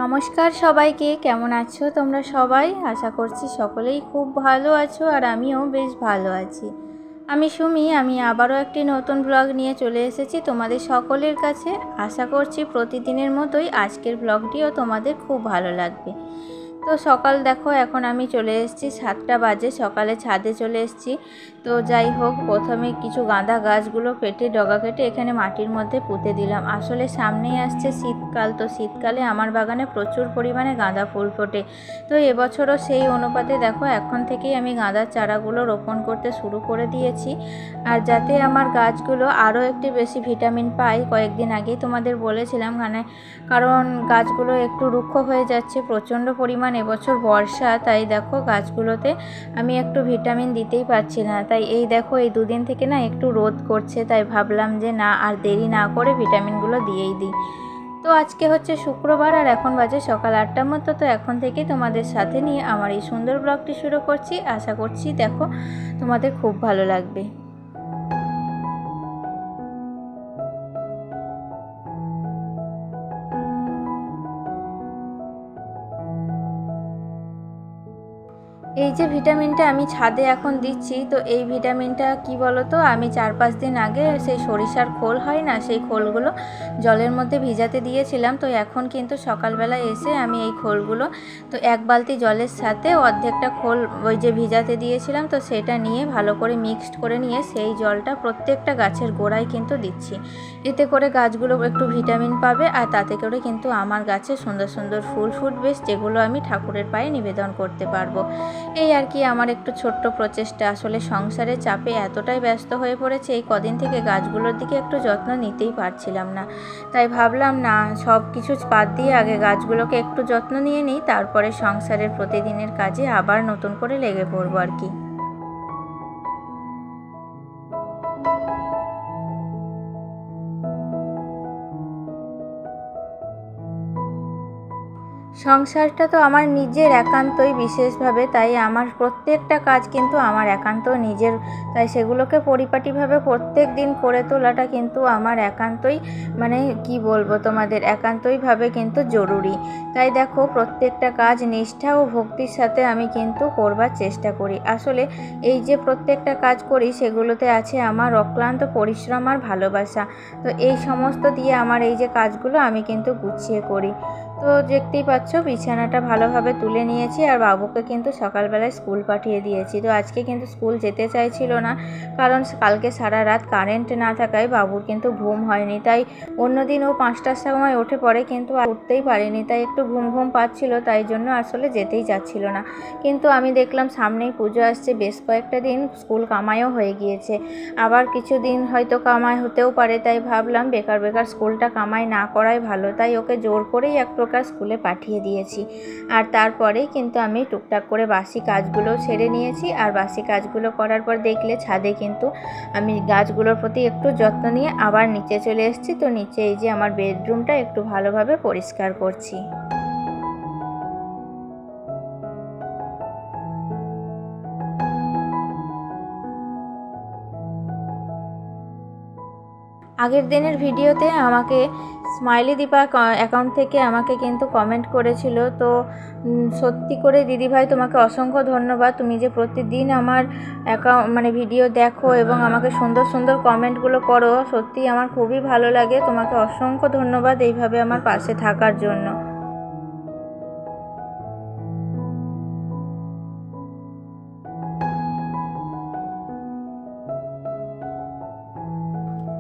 নমস্কার সবাইকে, কেমন আছো তোমরা সবাই? আশা করছি সকলেই খুব ভালো আছো আর আমিও বেশ ভালো আছি। আমি সুমি, আমি আবারও একটি নতুন ব্লগ নিয়ে চলে এসেছি তোমাদের সকলের কাছে। আশা করছি প্রতিদিনের মতোই আজকের ব্লগটিও তোমাদের খুব ভালো লাগবে। তো সকাল দেখো, এখন আমি চলে এসেছি 7টা বাজে, সকালে ছাদে চলে এসেছি। তো যাই হোক, প্রথমে কিছু গাঁদা গাছগুলো কেটে ডগা কেটে এখানে মাটির মধ্যে পুঁতে দিলাম। আসলে সামনেই আসছে শীতকাল, তো শীতকালে আমার বাগানে প্রচুর পরিমাণে গাঁদা ফুল ফোটে। তো এবছরও সেই অনুপাতে দেখো এখন থেকেই আমি গাঁদার চারাগুলো রোপণ করতে শুরু করে দিয়েছি। আর যাতে আমার গাছগুলো আরও একটু বেশি ভিটামিন পায়, কয়েকদিন আগেই তোমাদের বলেছিলাম, কারণ গাছগুলো একটু রুক্ষ হয়ে যাচ্ছে, প্রচণ্ড পরিমাণ এবছর বর্ষা, তাই দেখো গাছগুলোতে আমি একটু ভিটামিন দিতেই পারছি না। তাই এই দেখো, এই দুদিন থেকে না একটু রোদ করছে, তাই ভাবলাম যে না আর দেরি না করে ভিটামিনগুলো দিয়েই দিই। তো আজকে হচ্ছে শুক্রবার আর এখন বাজে সকাল 8টার মতো। তো এখন থেকে তোমাদের সাথে নিয়ে আমার এই সুন্দর ব্লগটি শুরু করছি। আশা করছি দেখো তোমাদের খুব ভালো লাগবে। এই যে ভিটামিনটা আমি ছাদে এখন দিচ্ছি, তো এই ভিটামিনটা কি বলো তো, আমি 4-5 দিন আগে সেই সরিষার খোল হয় না, সেই খোলগুলো জলের মধ্যে ভিজাতে দিয়েছিলাম। তো এখন কিন্তু সকালবেলা এসে আমি এই খোলগুলো তো 1 বালতি জলের সাথে অর্ধেকটা খোল ওই যে ভিজাতে দিয়েছিলাম, তো সেটা নিয়ে ভালো করে মিক্সড করে নিয়ে সেই জলটা প্রত্যেকটা গাছের গোড়ায় কিন্তু দিচ্ছি। এতে করে গাছগুলো একটু ভিটামিন পাবে আর তাতে করে কিন্তু আমার গাছে সুন্দর সুন্দর ফুল ফুটবে, যেগুলো আমি ঠাকুরের পায়ে নিবেদন করতে পারবো। এই আর কি আমার একটু ছোট্ট প্রচেষ্টা। আসলে সংসারের চাপে এতটাই ব্যস্ত হয়ে পড়েছে এই কদিন থেকে, গাছগুলোর দিকে একটু যত্ন নিতেই পারছিলাম না। তাই ভাবলাম না, সব কিছু বাদ দিয়ে আগে গাছগুলোকে একটু যত্ন নিয়ে নিই, তারপরে সংসারের প্রতিদিনের কাজে আবার নতুন করে লেগে পড়বো আর কি। সংসারটা তো আমার নিজের একান্তই বিশেষভাবে, তাই আমার প্রত্যেকটা কাজ কিন্তু আমার একান্ত নিজের, তাই সেগুলোকে পরিপাটিভাবে প্রত্যেক দিন করে তোলাটা কিন্তু আমার একান্তই, মানে কি বলবো তোমাদের, একান্তইভাবে কিন্তু জরুরি। তাই দেখো প্রত্যেকটা কাজ নিষ্ঠা ও ভক্তির সাথে আমি কিন্তু করবার চেষ্টা করি। আসলে এই যে প্রত্যেকটা কাজ করি সেগুলোতে আছে আমার অক্লান্ত পরিশ্রম আর ভালোবাসা। তো এই সমস্ত দিয়ে আমার এই যে কাজগুলো আমি কিন্তু গুছিয়ে করি। তো দেখতেই পাচ্ছ বিছানাটা ভালোভাবে তুলে নিয়েছি আর বাবুকে কিন্তু সকালবেলায় স্কুল পাঠিয়ে দিয়েছি। তো আজকে কিন্তু স্কুল যেতে চাইছিল না, কারণ কালকে সারা রাত কারেন্ট না থাকায় বাবুর কিন্তু ঘুম হয়নি। তাই অন্যদিন ও 5টার সময় উঠে পড়ে, কিন্তু উঠতেই পারেনি, তাই একটু ঘুম ঘুম পাচ্ছিল, তাই জন্য আসলে যেতেই চাচ্ছিল না। কিন্তু আমি দেখলাম সামনেই পুজো আসছে, বেশ কয়েকটা দিন স্কুল কামাইও হয়ে গিয়েছে, আবার কিছু দিন হয়তো কামাই হতেও পারে, তাই ভাবলাম বেকার বেকার স্কুলটা কামাই না করাই ভালো। তাই ওকে জোর করেই এক প্রকার স্কুলে পাঠিয়ে দিয়েছি। আর তারপরেই কিন্তু আমি টুকটাক করে বাসি কাজগুলো ছেড়ে নিয়েছি। আর বাসি কাজগুলো করার পর দেখলে ছাদে কিন্তু আমি গাছগুলোর প্রতি একটু যত্ন নিয়ে আবার নিচে চলে এসেছি। তো নিচে এই যে আমার বেডরুমটা একটু ভালোভাবে পরিষ্কার করছি। আগের দিনের ভিডিওতে আমাকে স্মাইলি দীপা অ্যাকাউন্ট থেকে আমাকে কিন্তু কমেন্ট করেছিল। তো সত্যি করে দিদিভাই তোমাকে অসংখ্য ধন্যবাদ। তুমি যে প্রতিদিন আমার মানে ভিডিও দেখো এবং আমাকে সুন্দর সুন্দর কমেন্টগুলো করো, সত্যিই আমার খুবই ভালো লাগে। তোমাকে অসংখ্য ধন্যবাদ এইভাবে আমার পাশে থাকার জন্য।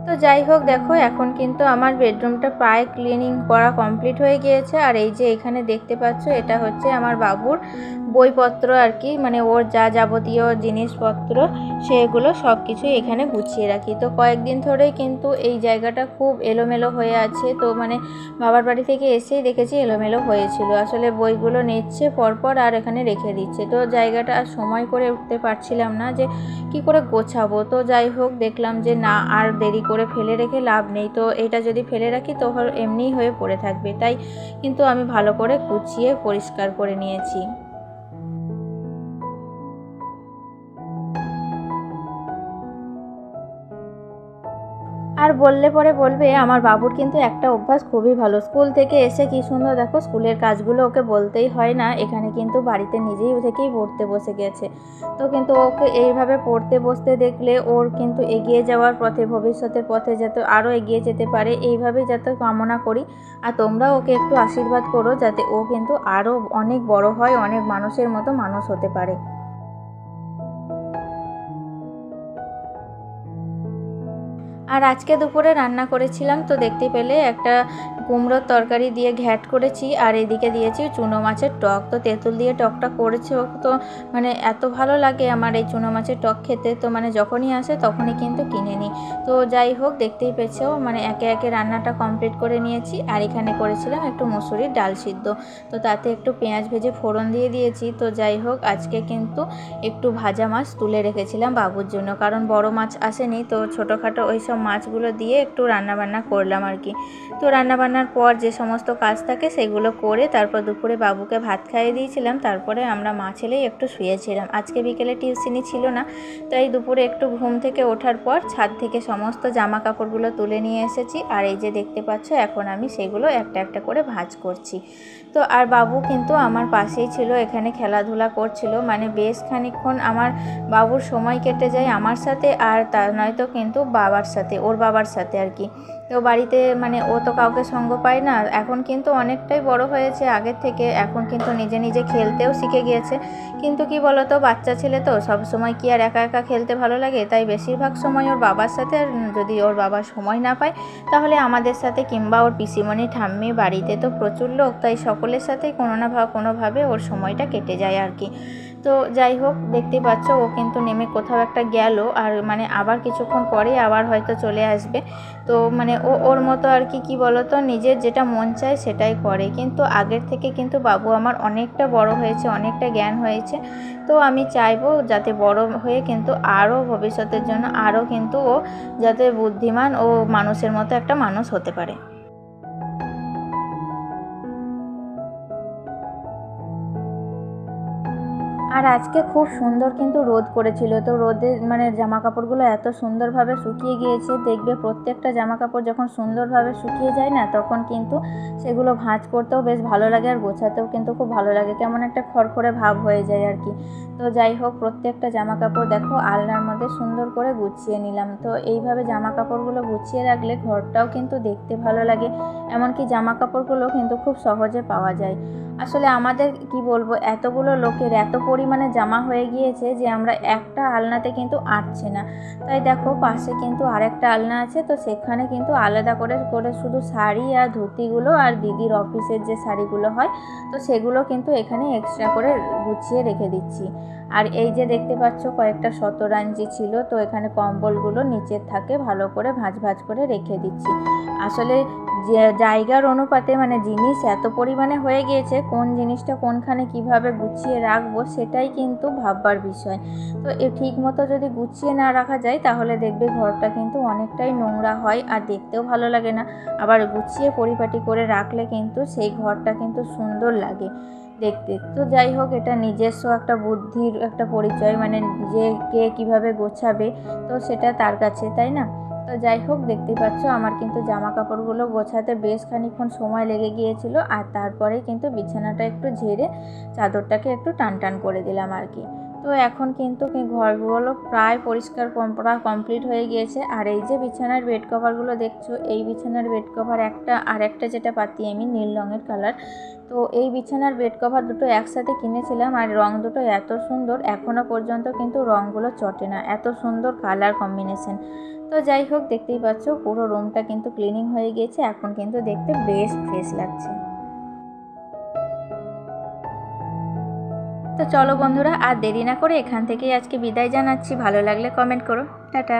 তো যাই হোক, দেখো এখন কিন্তু আমার বেডরুমটা প্রায় ক্লিনিং করা কমপ্লিট হয়ে গিয়েছে। আর এই যে এখানে দেখতে পাচ্ছ, এটা হচ্ছে আমার বাবুর বইপত্র আর কি, মানে ওর যা যাবতীয় জিনিসপত্র সেগুলো সব কিছুই এখানে গুছিয়ে রাখি। তো কয়েকদিন ধরেই কিন্তু এই জায়গাটা খুব এলোমেলো হয়ে আছে। তো মানে বাবার বাড়ি থেকে এসেই দেখেছি এলোমেলো হয়েছিল, আসলে বইগুলো নিচ্ছে পরপর আর এখানে রেখে দিচ্ছে। তো জায়গাটা আর সময় করে উঠতে পারছিলাম না যে কি করে গোছাবো। তো যাই হোক, দেখলাম যে না, আর দেরি করে ফেলে রেখে লাভ নেই, তো এটা যদি ফেলে রাখি তো এমনিই হয়ে পড়ে থাকবে। তাই কিন্তু আমি ভালো করে গুছিয়ে পরিষ্কার করে নিয়েছি। আর বললে পরে বলবে আমার বাবুর কিন্তু একটা অভ্যাস খুবই ভালো, স্কুল থেকে এসে কি সুন্দর দেখো স্কুলের কাজগুলো ওকে বলতেই হয় না, এখানে কিন্তু বাড়িতে নিজেই থেকেই পড়তে বসে গেছে। তো কিন্তু ওকে এইভাবে পড়তে বসতে দেখলে ওর কিন্তু এগিয়ে যাওয়ার পথে, ভবিষ্যতের পথে যাতে আরও এগিয়ে যেতে পারে এইভাবেই যাতে কামনা করি। আর তোমরা ওকে একটু আশীর্বাদ করো যাতে ও কিন্তু আরও অনেক বড় হয়, অনেক মানুষের মতো মানুষ হতে পারে। আর আজকে দুপুরে রান্না করেছিলাম তো দেখতে পেলে একটা কুমড়োর তরকারি দিয়ে ঘ্যাট করেছি, আর এদিকে দিয়েছি চুনো মাছের টক। তো তেঁতুল দিয়ে টকটা করেছে ও, তো মানে এত ভালো লাগে আমার এই চুনো মাছের টক খেতে, তো মানে যখনই আসে তখনই কিন্তু কিনে নিই। তো যাই হোক দেখতেই পেয়েছো মানে একে একে রান্নাটা কমপ্লিট করে নিয়েছি। আর এখানে করেছিলাম একটু মুসুরির ডাল সিদ্ধ, তো তাতে একটু পেঁয়াজ ভেজে ফোড়ন দিয়ে দিয়েছি। তো যাই হোক আজকে কিন্তু একটু ভাজা মাছ তুলে রেখেছিলাম বাবুর জন্য, কারণ বড় মাছ আসেনি, তো ছোটোখাটো ওই সব মাছগুলো দিয়ে একটু রান্নাবান্না করলাম আর কি। তো রান্নাবান্নার পর যে সমস্ত কাজ থাকে সেগুলো করে তারপর দুপুরে বাবুকে ভাত খাইয়ে দিয়েছিলাম, তারপরে আমরা মা ছেলেই একটু শুয়েছিলাম। আজকে বিকেলে টিউশনি ছিল না, তাই দুপুরে একটু ঘুম থেকে ওঠার পর ছাদ থেকে সমস্ত জামা কাপড়গুলো তুলে নিয়ে এসেছি। আর এই যে দেখতে পাচ্ছ এখন আমি সেগুলো একটা একটা করে ভাঁজ করছি। তো আর বাবু কিন্তু আমার পাশেই ছিল, এখানে খেলাধুলা করছিল, মানে বেশ খানিকক্ষণ আমার বাবুর সময় কেটে যায় আমার সাথে, আর তা নয়তো কিন্তু বাবার সাথে, ওর বাবার সাথে আর কি। তো বাড়িতে মানে ও তো কাউকে সঙ্গ পায় না, এখন কিন্তু অনেকটাই বড় হয়েছে আগের থেকে, এখন কিন্তু নিজে নিজে খেলতেও শিখে গিয়েছে। কিন্তু কি বলতো বাচ্চা ছেলে তো সব সময় কি আর একা একা খেলতে ভালো লাগে, তাই বেশিরভাগ সময় ওর বাবার সাথে, আর যদি ওর বাবার সময় না পায় তাহলে আমাদের সাথে, কিংবা ওর পিসিমণি ঠাম্মি, বাড়িতে তো প্রচুর লোক, তাই সকলের সাথেই কোনো না কোনোভাবে ওর সময়টা কেটে যায় আর কি। তো যাই হোক দেখতেই পাচ্ছ ও কিন্তু নেমে কোথাও একটা গেল, আর মানে আবার কিছুক্ষণ পরে আবার হয়তো চলে আসবে। তো মানে ও ওর মতো আর কি, কি বলতো নিজের যেটা মন চায় সেটাই করে। কিন্তু আগের থেকে কিন্তু বাবু আমার অনেকটা বড় হয়েছে, অনেকটা জ্ঞান হয়েছে। তো আমি চাইবো যাতে বড় হয়ে কিন্তু আরও ভবিষ্যতের জন্য আরও কিন্তু ও যাতে বুদ্ধিমান ও মানুষের মতো একটা মানুষ হতে পারে। আর আজকে খুব সুন্দর কিন্তু রোদ করেছিল, তো রোদে মানে জামা কাপড়গুলো এত সুন্দরভাবে শুকিয়ে গিয়েছে, দেখবে প্রত্যেকটা জামা কাপড় যখন সুন্দরভাবে শুকিয়ে যায় না তখন কিন্তু সেগুলো ভাঁজ করতেও বেশ ভালো লাগে, আর গোছাতেও কিন্তু খুব ভালো লাগে, কেমন একটা খড়খড়ে ভাব হয়ে যায় আর কি। তো যাই হোক প্রত্যেকটা জামা কাপড় দেখো আলনার মধ্যে সুন্দর করে গুছিয়ে নিলাম। তো এইভাবে জামা কাপড়গুলো গুছিয়ে রাখলে ঘরটাও কিন্তু দেখতে ভালো লাগে, এমনকি জামা কাপড়গুলো কিন্তু খুব সহজে পাওয়া যায়। আসলে আমাদের কি বলবো এতগুলো লোকের এত পরিমাণে জামা হয়ে গিয়েছে যে আমরা একটা আলনাতে কিন্তু আটছে না। তাই দেখো পাশে কিন্তু আরেকটা আলনা আছে, তো সেখানে কিন্তু আলাদা করে করে শুধু শাড়ি আর ধুতিগুলো আর দিদির অফিসের যে শাড়িগুলো হয় তো সেগুলো কিন্তু এখানে এক্সট্রা করে গুছিয়ে রেখে দিচ্ছি। আর এই যে দেখতে পাচ্ছ কয়েকটা শতরাঞ্জি ছিল, তো এখানে কম্বলগুলো নিচের থাকে ভালো করে ভাঁজ ভাঁজ করে রেখে দিচ্ছি। আসলে যে জায়গার অনুপাতে মানে জিনিস এত পরিমাণে হয়ে গিয়েছে, কোন জিনিসটা কোনখানে কিভাবে গুছিয়ে রাখবো সেটাই কিন্তু ভাববার বিষয়। তো ঠিক মতো যদি গুছিয়ে না রাখা যায় তাহলে দেখবে ঘরটা কিন্তু অনেকটাই নোংরা হয় আর দেখতেও ভালো লাগে না। আবার গুছিয়ে পরিপাটি করে রাখলে কিন্তু সেই ঘরটা কিন্তু সুন্দর লাগে দেখতে। তো যাই হোক এটা নিজস্ব একটা বুদ্ধির একটা পরিচয়, মানে যে কে কীভাবে গোছাবে তো সেটা তার কাছে, তাই না? তো যাই হোক দেখতেই পাচ্ছ আমার কিন্তু জামা কাপড়গুলো গোছাতে বেশ খানিকক্ষণ সময় লেগে গিয়েছিল, আর তারপরে কিন্তু বিছানাটা একটু ঝেড়ে চাদরটাকে একটু টান টান করে দিলাম আর কি। তো এখন কিন্তু ঘরগুলো প্রায় পরিষ্কার করা কমপ্লিট হয়ে গিয়েছে। আর এই যে বিছানার বেড কভারগুলো দেখছো, এই বিছানার বেড কভার একটা আর একটা যেটা পাতি আমি নীল রঙের কালার, তো এই বিছানার বেড কভার দুটো একসাথে কিনেছিলাম, আর রং দুটো এত সুন্দর এখনও পর্যন্ত কিন্তু রঙগুলো চটে না, এত সুন্দর কালার কম্বিনেশন। তো যাই হোক দেখতেই পাচ্ছ পুরো রুমটা কিন্তু ক্লিনিং হয়ে গিয়েছে, এখন কিন্তু দেখতে বেশ ফ্রেশ লাগছে। তো চলো বন্ধুরা আর দেরি না করে এখান থেকেই আজকে বিদায় জানাচ্ছি, ভালো লাগলে কমেন্ট করো, টাটা।